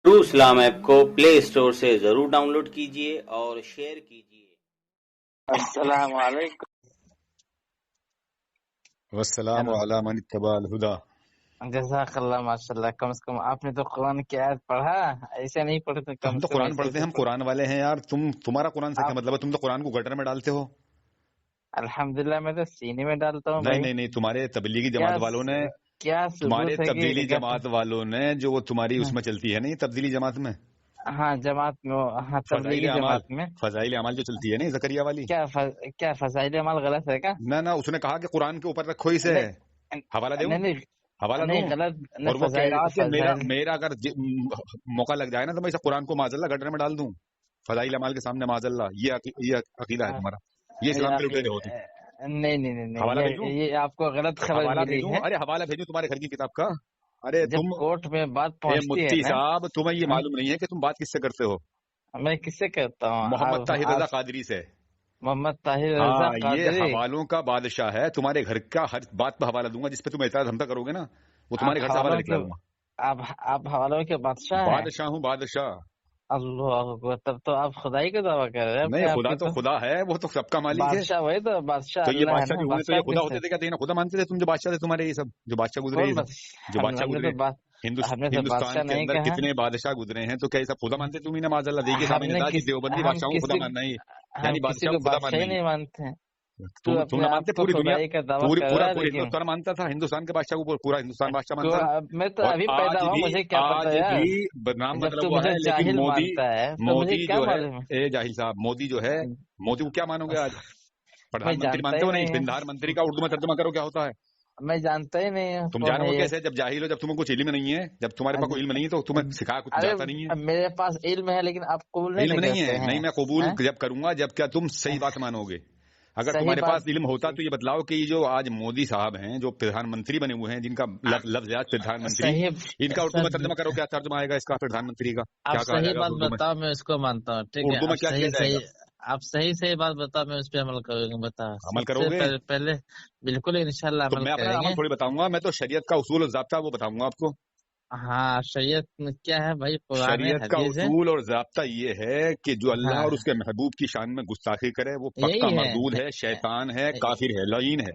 True इस्लाम app को play store से जरूर डाउनलोड कीजिए और शेयर कीजिए। अस्सलाम वालेकुम। वस्सलाम अला मन इत्तबअल हुदा। जज़ाकल्लाह माशाल्लाह। कम से कम आपने तो कुरान की आयत पढ़ा, ऐसे नहीं पढ़े तो कम हम से तो कम कुरान ऐसे पढ़ते हैं, हम कुरान वाले हैं यार। तुम्हारा कुरान से क्या मतलब है? तुम तो कुरान को गटर में डालते हो। अल्हम्दुलिल्लाह मैं तो सीने में डालता हूँ नहीं भाई। नहीं नहीं, तुम्हारे तबलीगी क्या जमात वालों ने, क्या तुम्हारे सबूत है तब्दीली कि जमात वालों ने, जो वो तुम्हारी उसमें चलती है नहीं, तब्दीली जमात में, हाँ जमात में, हाँ फजाइल तबलीगी अमाल, जमात में फजाइल अमाल जो चलती है नहीं, जकरिया वाली। क्या फजाइल अमल गलत है क्या? ना ना, उसने कहा कि कुरान के ऊपर रखो इसे। नहीं हवाला दूं? नहीं हवाला दूं? नहीं गलत नहीं, और वो कह रही थी कि मेरा फजाइल मेरा अगर मौका लग जाए ना तो मैं इस कुरान को माजल्ला गटर में डाल दूं, फजाइल अमाल के सामने माजल्ला। ये अकीदा है तुम्हारा, ये इस्लाम के लुटेरे नहीं होती। नहीं नहीं नहीं नहीं, हवाला भेजूं? ये आपको गलत खबर हवाला मिली भेजूं? है। अरे हवाला भेजूं तुम्हारे घर की किताब का? अरे जब तुम, कोर्ट में बात ए पहुंचती है मुफ्ती ना, साहब, तुम्हें ये हाँ, मालूम नहीं है कि तुम बात किससे करते हो? मैं किससे कहता हूँ? मोहम्मद ताहिर आप रजा कादरी से। मोहम्मद ताहिर रजा हाँ, ये कादरी। हवालों का बादशाह है। तुम्हारे घर का हर बात पे हवाला दूंगा, जिसपे तुम एतराज हमता करोगे ना, वो आप तुम्हारे घर से हवाला हवालों निकला के दूंगा। आप हवालों के बादशाह हैं। बादशाह हूँ, बादशाह। अल्लाह अकबर, तब तो आप खुदाई का दावा कर रहे हैं नहीं, अपने आप खुदा की। तो तो खुदा है, वो तो सबका मालिक है। बादशाह वही तो बादशाह तो ये अल्लाह है बादशाह ना, जो हुए तो ये बादशाह खुदा किस होते है? थे क्या? खुदा मानते थे तुम? जो बादशाह थे तुम्हारे, ये सब जो बादशाह गुजरे, ये कौन सब जो बादशाह हमने गुजरे, तो बात हमने तो हिंदुस्तान बादशाह के नहीं अंदर कहा। कितने बादशाह गुजरे हैं, तो क्या ये सब खुदा मानते? तुम ही ना माजल्ला देखिए सामने हमने था कि किस देवबंदी हम बादशाह को खुदा किसी मानना ही, हम यानी किसी बादशाह को को खुदा बादशाह मानना ही ही। नहीं मानते हैं। तू तुम अपने ना आप मानते? को पूरी दुनिया, खुदाई का दावा कर रहा पूरा है, पूरे लेकिन हिंदुस्तान मानता था, हिंदुस्तान के बादशाह को पूरा हिंदुस्तान बादशाह मानता था। मैं तो और अभी पैदा हुआ, मुझे क्या पता आज यार। भी बदनाम जब बदला तू हुआ मुझे है, लेकिन जाहिल मोदी, मानता है तो मुझे क्या जो है, मालूम है। ए जाहिल साहब, मोदी जो है, मोदी को क्या मानोगे आज? मैं प्रधानमंत्री जानता मानते ही हो? नहीं, नहीं है, प्रधानमंत्री का उर्दू में तर्जुमा करो क्या होता है? मैं जानता ही नहीं हूँ तुम कौन है जानोगे ये। कैसे? जब जाहिल हो, जब तुम्हें कुछ इल्म नहीं है, जब तुम्हारे पास कोई इल्म नहीं है, तो तुम्हें सिखाया कुछ अरे जाता नहीं है। मेरे पास इल्म है, लेकिन आप कबूल नहीं इल्म नहीं करते है? हैं। नहीं, मैं कबूल हैं? जब करूंगा जब क्या तुम सही बात मानोगे। अगर सही तुम्हारे बात। पास इल्म होता तो ये बतलाओ कि ये जो आज मोदी साहब हैं, जो प्रधानमंत्री बने हुए हैं, जिनका लफ्ज आज प्रधानमंत्री, सही इनका उर्दू में सब तर्जुमा करो, क्या तर्जुमा आएगा इसका? प्रधानमंत्री का आप क्या कहा सही जाएगा बात उर्दू में? बताओ, मैं उसको मानता हूँ, ठीक है। उर्दू में आप क्या किया सही जाएगा? सही आप सही बात बताओ, मैं उस पर अमल करूंगा। बताओ, अमल सबसे करोगे? पहले बिल्कुल इंशाल्लाह तो अमल मैं अपना अमल करेंगे। थोड़ी बताऊंगा, मैं तो शरीयत का उसूल और ज़ाब्ता वो बताऊंगा आपको। हाँ, शरीयत में क्या है भाई? कुरान है, शरीयत का हदीस है। उसूल और ज़ाब्ता ये है कि जो अल्लाह और हाँ, उसके महबूब की शान में गुस्ताखी करे, वो पक्का यही है। मरदूद है, शैतान है, काफिर है, लईन है।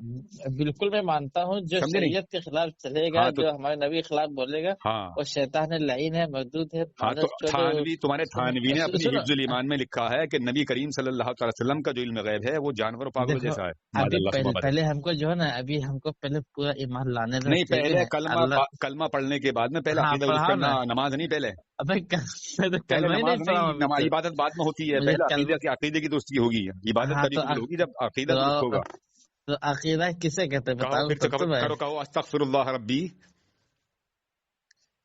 बिल्कुल मैं मानता हूँ, जो समझे नहीं? शरीयत के खिलाफ चलेगा, हाँ तो, जो हमारे नबी के खिलाफ बोलेगा, हाँ वो शैतान है, लाइन है, मरदूद है, हाँ, तो मादर चोद। तुम्हारे थानवी ने अपनी सुनो, हिफ्जुल ईमान में लिखा है कि नबी करीम सल्लल्लाहु अलैहि वसल्लम का जो इल्म गैब है वो जानवर और पागलों देखो जैसा है। अभी मादल्ला सुमा बादल। पहले हमको जो है ना, अभी हमको पहले पूरा ईमान लाने दो, नहीं, ठीक पहले है? अल्लाह। कलमा पढ़ने के बाद में पहले हाँ अकीदा दुरुस्त पढ़ाओ करना, ना। नमाज नहीं पहले। अबे मैं तो पहले कलमा ही नहीं नमाज पढ़ा हूँ नहीं, अभी नमाज तो। इबादत बाद में होती है, मुझे पहले कल अकीदे की दुरुस्ती होगी। इबादत हाँ तभी कबूल होगी जब अकीदा दुरुस्त होगा। तो अकीदा किसे कहते हैं कहो बताओ फिर से, तब तो भाई। कहो अस्तगफिरुल्लाह रब्बी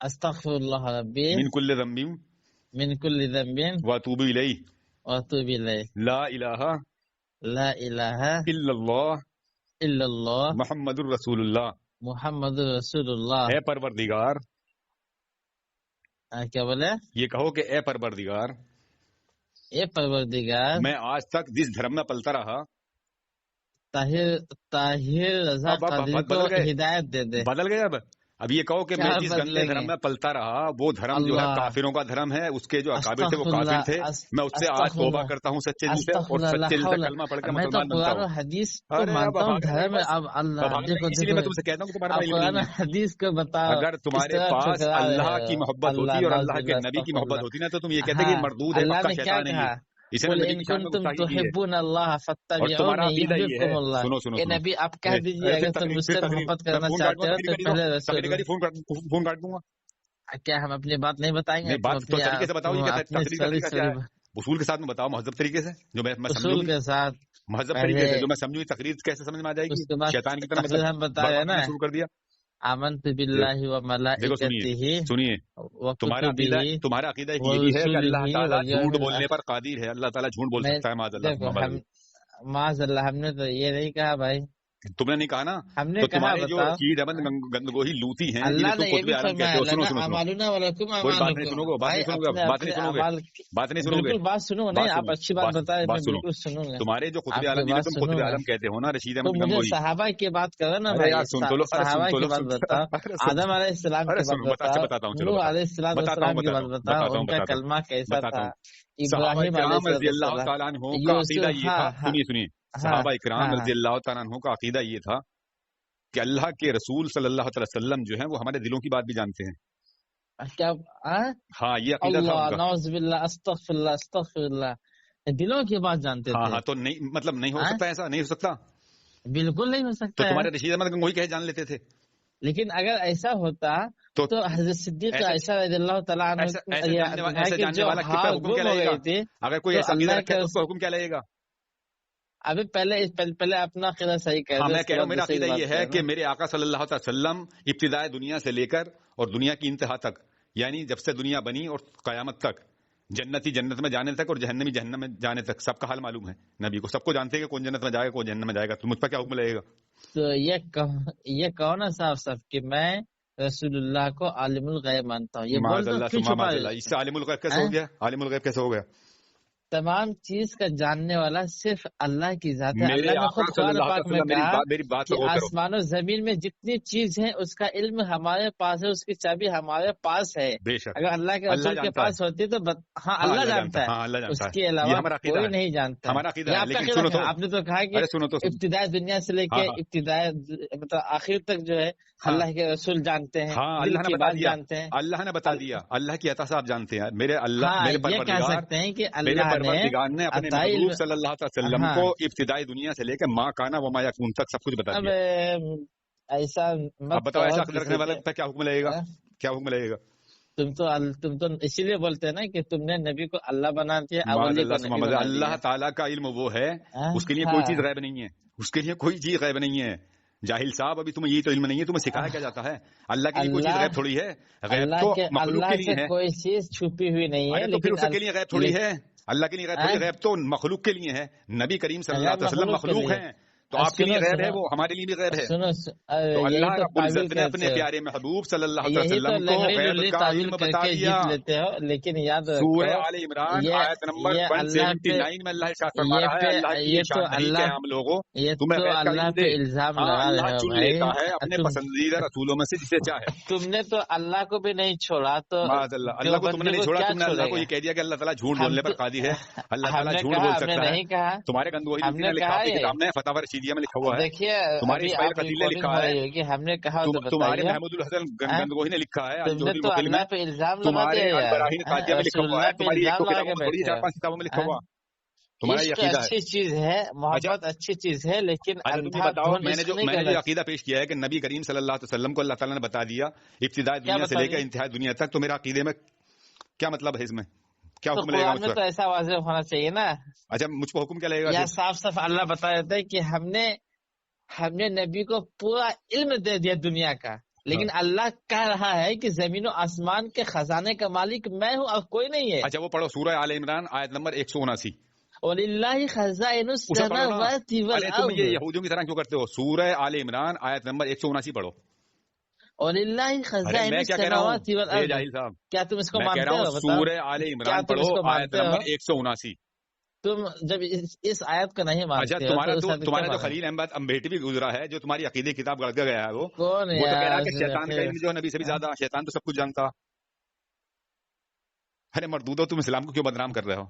अस्तगफिरुल्लाह रब्बी मिन कुल्लि ज़म्बिन मिन कुल्लि ज़म्बिन व अतूबु इलैहि व अतूबु इलैह। ला इलाहा ला इलाहा इल्लल्लाह इल्लल्लाह मुहम्मदुर रसूलुल्लाह। मुहम्मदुर रसूलुल्लाह। ए परवरदिगार, क्या बोले? ये कहो कि ए परवरदिगार, ए परवरदिगार, मैं आज तक जिस धर्म में पलता रहा, ताहिर ताहिर रजा अब कादरी को बदल गए, हिदायत दे दे। बदल गए। अब ये कहो कि क्या मैं जिस गंदे बदलेंगे? धर्म में पलता रहा, वो धर्म जो है अल्लाह, काफिरों का धर्म है, उसके जो अकाबिर थे वो काफिर अस्तगफुरुल्लाह थे। मैं उससे आज तौबा अस्तगफुरुल्लाह करता हूँ सच्चे दिल से, और अस्तगफुरुल्लाह, ला सच्चे दिल से हौला। कलमा पढ़ के मैं तो मुसलमान बनता कुरान हूँ। और हदीस को अरे अब मानता हूँ, भागना नहीं धर्म। बस, अब अब अल्लाह, भागना देखो नहीं, इसीलिए देखो मैं तुमसे कहता हूँ कि तुम्हारे आप पास इल्म कुरान नहीं और है। हदीस को बताओ, अगर किस तुम्हारे तरह पास ठुकरा रहे अल्लाह की हो। मोहब्बत अल्लाह होती और अल्लाह के नाउजुबिल्लाह नबी की मोहब्बत अस्तगफुरुल्लाह। होती ना, तो तुम ये कहते कि हाँ, मरदूद है, अल्लाह पक्का ने क्या शैतान है ये। कहा? इसी ने कुल नबी इन की शान में कुंतुम गुस्ताखी की है। तुहिब्बून अल्लाह और तुम्हारा फत्तबिऊनी अकीदा ये है, युहिब्बुकुमुल्लाह। सुनो सुनो ये सुनो, नबी आप कह दीजिए, फिर अगर तुम फिर मुझसे तकरीर, मोहब्बत मैं करना फोन काट चाहते दूंगा, हो तकरीर तो करी दो, पहले तकरीर रसूल। करी, फोन काट दूंगा। क्या हम अपनी बात नहीं बताएंगे? नहीं, बात तो तरीके से बताओ, ये क्या अपनी तकरीर का सॉरी तरीका क्या सॉरी है? उसूल के साथ में बताओ, महजब तरीके से, जो मैं समझूं उसूल भी, के साथ महजब पहले, तरीके से जो मैं समझूं। तकरीर कैसे समझ में आ जाएगी? उसके बाद शैतान की तरह तकरीर मतलब हम बता रहे हैं ना। बकवास शुरू कर दिया। आमनतु बिल्लाहि व देखो सुनिए, मलाइकतिही सुनिए, व कुतुबिही तुम्हारा अकीदा एक व ये भी है कि अल्लाह रुसुलिही ताला वल झूठ यौमिल बोलने आखिर। पर कादिर है, अल्लाह ताला झूठ बोल मैं सकता है, माज़अल्लाह देखो, सुम्मा हम बदल। माज़अल्लाह, हमने तो ये नहीं कहा भाई। तुमने नहीं कहा ना, हमने तो कहा तुम्हारे जो बताओ, कीड अहमद गंदगोही लूती हैं अल्लाह जिन्हें ने तुम ये कुतुब भी आलम कहते फरमाया हो, सुनो लना सुनो सुनो, अमालुना वलकुम कोई बात नहीं अमालुकुम। सुनोगे, बात भाई नहीं सुनोगे, अपने बात नहीं अपने सुनोगे, अमाल बात नहीं सुनोगे, बिल्कुल बात सुनो नहीं, बात आप सुनो, अच्छी बात बता रहे बात मैं सुनो। बिल्कुल सुनूंगा, तुम्हारे जो कुतुब आपकी आलम जिन्हें बात तुम कुतुब सुनूंगा। आलम कहते हो ना, रशीद तो अहमद मुझे गंगोही, सहाबा की बात करो ना अरे भाई, यार सुन तो लो, अरे सुन सहाबा तो की लो, बात बताओ, अरे सुन, आदम अलैहिस्सलाम अरे की बात सुनो, बताओ, बताता हूँ, चलो नूह बताता अलैहिस्सलाम की बात बताओ, उनका बताता हूँ, कलमा कैसा बताता था, हूँ। सहाबा इब्राहिम इकराम रज़ी अल्लाह अलैहिस्सलाम, तआला अन्हु का अकीदा यूसुफ, ये था, हाँ सुनिए सुनिए, हाँ सहाबा इकराम हाँ रज़ी अल्लाह तआला अन्हु का अकीदा ये था कि अल्लाह के रसूल सल्लल्लाहु अलैहि वसल्लम जो है वो हमारे दिलों की बात भी जानते हैं। क्या, हाँ, ये अकीदा था अल्लाह उनका। नौज़ुबिल्लाह अस्तगफिरुल्लाह अस्तगफिरुल्लाह, दिलों की बात जानते हाँ थे। हाँ, तो नहीं मतलब नहीं हो हाँ? सकता, ऐसा नहीं हो सकता, बिल्कुल नहीं हो तो सकता है, तुम्हारे रशीद अहमद गंगोही कैसे जान लेते थे? लेकिन अगर ऐसा होता तो तो हजरत सिद्दीक ऐसे आयशा रज़ियल्लाहु तआला अन्हा ऐसे ऐसे ये जानने वाला, ऐसे कि जानने जो वाला किस पे हाँ हुक्म गुम क्या हो लगेगा? गई थी, अगर कोई तो ऐसा अकीदा अल्लाह रखे के तो उसका हुक्म क्या लगेगा? अभी पहले अपना अकीदा सही कर हाँ, दो, मैं उसके कह रहा हूँ बाद मेरा दूसरे की अकीदा बात ये है करना। कि मेरे आका सल्लल्लाहु अलैहि वसल्लम इब्तिदाए दुनिया से लेकर और दुनिया की इंतहा तक, यानी जब से दुनिया बनी और कयामत तक, जन्नती जन्नत में जाने तक और जहन्नमी जहन्नम में जाने तक सबका हाल मालूम है नबी को, सबको जानते हैं कि कौन जन्नत में जाएगा कौन जहन्नम में जाएगा, तो मुझ पर क्या हुक्म लगेगा? तो ये कहो ना साफ साफ कि मैं रसूलुल्लाह को आलिमुल गैब मानता हूँ, ये बोल दो, माज़अल्लाह क्यों सुम्मा छुपा? माज़अल्लाह, इससे आलिमुल गैब कैसे हो गया? आलिमुल गैब कैसे हो गया? तमाम चीज का जानने वाला सिर्फ अल्लाह की जात है। मेरे अल्लाह ने आका खुद कुरान सल्लल्लाहु पाक अलैहि में वसल्लम, कहा मेरी बात कि पर गौर करो। आसमान और जमीन में जितनी चीज है उसका इल्म हमारे पास है, उसकी चाबी हमारे पास है। बेशक अगर अल्लाह के अल्लाह रसूल के जानता है, पास होती तो हाँ हाँ अल्लाह अल्लाह जानता है, हाँ अल्लाह जानता है, उसके ये अलावा हमारा अकीदा कोई है, नहीं जानता है। हमारा ये अकीदा है। आपका लेकिन अकीदा सुनो है। तो, आपने तो कहा कि अरे सुनो तो, इब्तिदाई दुनिया से लेके हाँ हाँ इब्तिदाई मतलब आखिर तक जो है हाँ अल्लाह के रसूल जानते हैं, हाँ, दिल अल्लाह ने की बता बात दिया, जानते हैं। अल्लाह ने बता दिया, अल्लाह की अता से आप जानते हैं। मेरे अल्लाह, हाँ मेरे ये कह परवरदिगार, सकते हैं कि मेरे अल्लाह ने परवरदिगार ने अपने अताई महबूब सल्लल्लाहु अलैहि वसल्लम हाँ। को इब्तिदाई दुनिया से लेकर माँ काना व मा यकून तक सब कुछ बता अब दिया। ऐसा मत अब बताओ कहो ऐसा अकीदा रखने किसी वाले पे, पे क्या हुक्म लगेगा? हाँ? क्या हुक्म लगेगा? तुम तो इसीलिए बोलते हैं ना कि तुमने नबी को अल्लाह बना दिया, अवली को नबी बना अल्लाह दिया। ताला का इल्म वो है, उसके लिए कोई चीज गैब नहीं है, उसके लिए कोई चीज गैब नहीं है। जाहिल साहब, अभी तुम्हें ये तो इल्म नहीं है, तुम्हें सिखाया क्या जाता है? अल्लाह के लिए कोई चीज गैब थोड़ी है, गैब तो मखलूक अल्लाह के लिए से है। कोई चीज छुपी हुई नहीं है, अरे तो फिर लेकिन उसके लिए गैब थोड़ी है, अल्लाह के लिए गैब थोड़ी, गैब तो मखलूक के लिए है। नबी करीम सल्लल्लाहु अलैहि वसल्लम मखलूक हैं, तो आपके लिए गैब है, वो हमारे लिए भी गैब है। सुनो तो यही अल्लाह तो रब्बुल तावील इज्जत ने अपने करते हो, प्यारे महबूब सल्लल्लाहु अलैहि यही तो वसल्लम को लंगड़ी गैब लुल्ली का तावील इल्म बता करके दिया। जीत लेते हो, लेकिन याद रखो सूरह आले इमरान ये आयत नंबर ये अल्लाह पे 179 में अल्लाह इरशाद फरमा ये रहा है, पे अल्लाह की ये ये तो शान नहीं कि अल्लाह हम लोगों ये तुम्हें तो गैब का अल्लाह इल्म दे। पे इल्जाम हाँ, लगा अल्लाह रहे हो चुन भाई। लेता है अपने पसंदीदा रसूलों में से जिसे चाहे। तुमने तो अल्लाह को भी नहीं छोड़ा, तो माज़अल्लाह, अल्लाह को तुमने देवबंदी नहीं को छोड़ा, क्या तुमने अल्लाह को छोड़ेगा? ये कह दिया कि अल्लाह ताला झूठ हम बोलने पर तो कादिर है, अल्लाह ताला हमने झूठ कहा, बोल हमने सकता है। नहीं कहा, तुम्हारे गंदगोही लूटी हमने ने लिखा कहा अपनी ये किताब में फतावा रशीदिया में लिखा हुआ है, देखिए तुम्हारे अभी इस्माइल आप कतील ने रिकॉर्डिंग लिखा हो है, रही होगी, हमने कहा तो तुम्हारे बताइए। महमूदुल हसन हाँ? गंदगोही ने लिखा है तुमने अल-जोहरुल तो मुक़िल में, अल्लाह पे इल्जाम लगा तुम्हारे दिया यार, अल-बराहीन कादिया में लिखा हुआ है, रसूलुल्लाह पे तुम्हारी एक इल्जाम दो लगा किताबों के में थोड़ी है, बैठे 4-5 किताबों में लिखा हो। हुआ, तुम्हारा ये इश्क अकीदा है। अच्छी चीज है, अच्छा मोहब्बत अच्छी चीज है, लेकिन अच्छा, तुम ये बताओ, अंधाधुंध मैंने इश्क जो नहीं मैंने करना जो अकीदा पेश किया है कि नबी करीम सल्लल्लाहु अलैहि वसल्लम को अल्लाह ताला ने बता दिया इब्तिदाई क्या दुनिया से बता लेकर दिया? इंतहा दुनिया तक, तो मेरा अकीदे में क्या मतलब है? इसमें क्या तो हुक्म लगेगा कुरान मुझ में पर? तो ऐसा वाज़ेह होना चाहिए ना, अच्छा, मुझ पर हुक्म क्या लगेगा या फिर? साफ साफ अल्लाह बता देता है कि हमने नबी को पूरा इल्म दे दिया दुनिया का, लेकिन हाँ। अल्लाह कह रहा है कि जमीन और आसमान के खजाने का मालिक मैं हूँ और कोई नहीं है। अच्छा, वो पढ़ो सूरह आले इमरान आयत नंबर 179। वलिल्लाहि खज़ाइनुस उसे पढ़ो ना। समावाति वल अरे तुम ये अर्द, यहूदियों की तरह क्यों करते हो? सूरह आले इमरान आयत नंबर 179 पढ़ो। वलिल्लाहि अरे मैं खज़ाइनुस क्या कह रहा हूँ, समावाति वल ए अर्द। जाहिल साहब, क्या तुम इसको मैं कह मानते रहा हो? हूँ बताओ, सूरह आले क्या इमरान तुम पढ़ो इसको आयत मानते हो? नंबर 179। तुम जब इस आयत को नहीं अच्छा, मानते हो तो उस आयत को तुम्हारा क्या जो मानोगे? खलील अहमद अम्बेटी भी गुजरा है, जो तुम्हारी अकीदे की किताब गढ़ गया है, वो कौन तो कह रहा है यार? कि शैतान का इल्म जो है नबी से भी ज्यादा, शैतान तो सब कुछ जानता। अरे मर्दूदो, तुम इस्लाम को क्यों बदनाम कर रहे हो?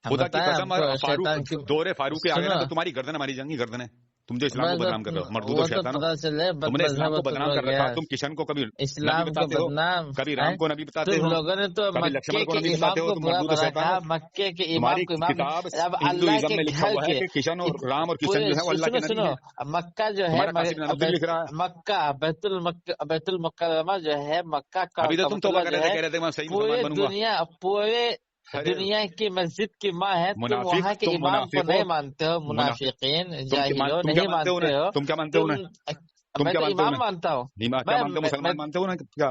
हम खुदा की बताएं कसम, आपको शैतान फारूक दौरे फारूक के आगे ना सुनो, तो तुम्हारी गर्दन हमारी जंगी गर्दन है, तुम जो इस्लाम को बस बदनाम कर रहे हो। मर्दूदो वो तो शैतान, पता चले तुमने इस्लाम को तुम बदनाम लोग कर रखा। यार, तुम किशन को कभी नबी इस्लाम को बताते हो, बदनाम कभी है। राम को नबी बताते तुम हो, लोगों ने तो कभी मक्के लक्ष्मण को के नबी इमाम बताते हो, को तुम बुरा मर्दूदो बना शैतान कहा, हो। मक्के के तुम्हारी इमाम को इमाम। किताब अब अल्लाह हिंदुइज्म के में लिखा घर हुआ है के कि किशन और राम और किशन जो है वो अल्लाह के सुनो नबी सुनो, है। मक्का जो है तुम्हारा कासिम नानुद्दीन लिख रहा है। मक्का बैतुल मुकर्रमा जो है, मक्का अभी तो का तुम तौबा मतलब कर जो रहे थे, है कह रहे थे मैं सही मुसलमान बनूंगा। पूरे अरे दुनिया की मस्जिद की माँ है, तुम मुनाफिक, वहाँ के तुम इमाम को मुनाफिक नहीं हो, मानते हो। मुनाफिकीन जाहिलो तुम क्या नहीं मानते हो मानते उन्हें? हो तुम क्या मानते हो तुम। उन्हें? तुम मैं क्या तो मानते हो इमाम उन्हें? मानता हूँ। नहीं, क्या मानते हो? मुसलमान मानते हो ना क्या?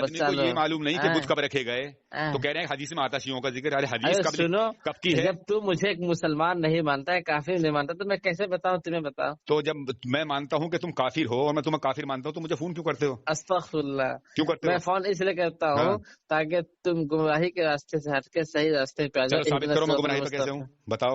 آدمی بچہ کو یہ لوگ معلوم نہیں کہ بت کب رکھے گئے، تو کہہ رہے ہیں حدیث میں آتا شیعوں کا ذکر. ارے حدیث سنو، کب کی ہے؟ جب تو مجھے ایک مسلمان نہیں مانتا ہے، کافر نہیں مانتا، تو میں کیسے بتاؤں تمہیں؟ بتاؤ. تو جب میں مانتا ہوں کہ تم کافر ہو اور میں تمہیں کافر مانتا ہوں تو مجھے فون کیوں کرتے ہو؟ استغفر اللہ. کیوں کرتے ہو؟ میں فون اس لیے کرتا ہوں تاکہ تم گمراہی کے راستے سے ہٹ کے صحیح راستے پہ آ جاؤ. چلو ثابت کرو میں گمراہی پہ کیسے ہوں، بتاؤ.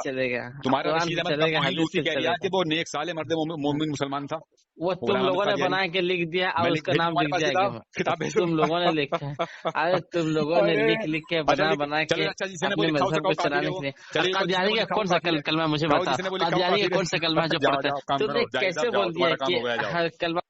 चले गया, तुम्हारा कुरान रशीद से अहमद चलेगा, गंगोही हदीस लूसी से कह दिया चलेगा। कि वो नेक साले मर्द मोमिन मुसलमान था। वो तुम गुलाम लोगों अहमद ने कादियानी बना के लिख दिया और मैं उसका भेजूं नाम तुम्हारे लिख पास दिया किताब भेजूं। तुम लोगों ने लिखा है। अरे तुम लोगों ने अरे लिख के अच्छा बना चलो के अच्छा जिसने वो अपने लिखा हो मजहब सका को काफिर है चलाने वो, के लिए। चलिए जिसने कादियानी वो का लिखा हो कौन सा काफिर है, कलमा मुझे जाओ बता, जिसने वो लिखा हो कादियानी का काफिर कौन सा कलमा जो जाओ पढ़ता है? जाओ काम तुमने करो, जाहिद कैसे साहब जाओ, बोल दिया तुम्हारा काम कि हो गया, जाओ। हर कलमा